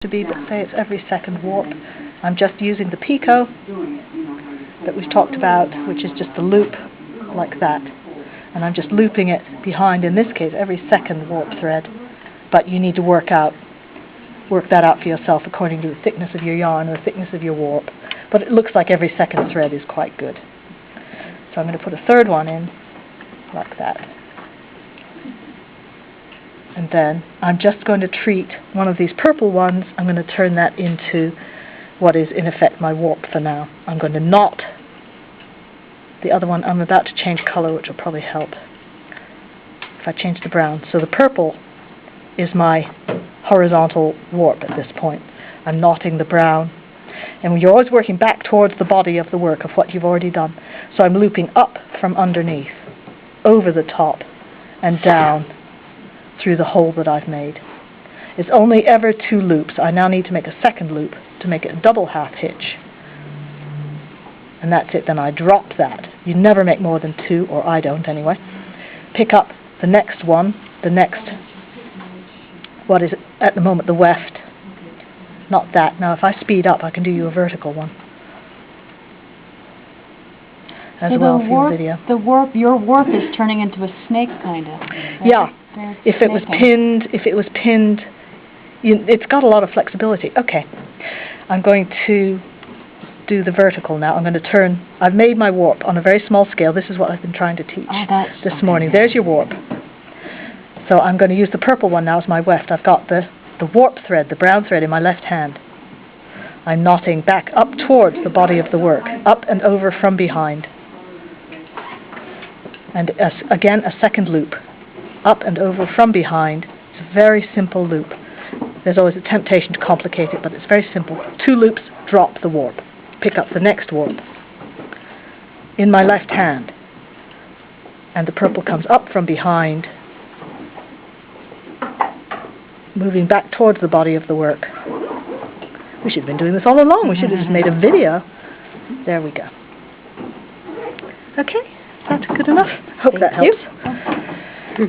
to be, but say it's every second warp. I'm just using the picot that we've talked about, which is just a loop like that, and I'm just looping it behind, in this case, every second warp thread. But you need to work that out for yourself according to the thickness of your yarn or the thickness of your warp. But it looks like every second thread is quite good. So I'm going to put a third one in like that. And then I'm just going to treat one of these purple ones, I'm going to turn that into what is in effect my warp for now. I'm going to knot the other one. I'm about to change color, which will probably help if I change to brown. So the purple is my horizontal warp at this point. I'm knotting the brown. And you're always working back towards the body of the work of what you've already done. So I'm looping up from underneath, over the top, and down through the hole that I've made. It's only ever 2 loops. I now need to make a second loop to make it a double half hitch. And that's it. Then I drop that. You never make more than 2, or I don't anyway. Pick up the next one, what is it at the moment, the weft. Not that. Now if I speed up, I can do you a vertical one as so well for your video. Your warp is turning into a snake, kind of. Right? Yeah. If it was pinned, it's got a lot of flexibility. Okay. I'm going to do the vertical now. I'm going to turn. I've made my warp on a very small scale. This is what I've been trying to teach this morning. There's your warp. So I'm going to use the purple one now as my weft. I've got the warp thread, the brown thread, in my left hand. I'm knotting back up towards the body of the work, up and over from behind. And again, a second loop, up and over from behind. It's a very simple loop. There's always a temptation to complicate it, but it's very simple. 2 loops, drop the warp. Pick up the next warp in my left hand. And the purple comes up from behind, moving back towards the body of the work. We should have been doing this all along. We should have just made a video. There we go. Okay, is that good enough? Hope that helps.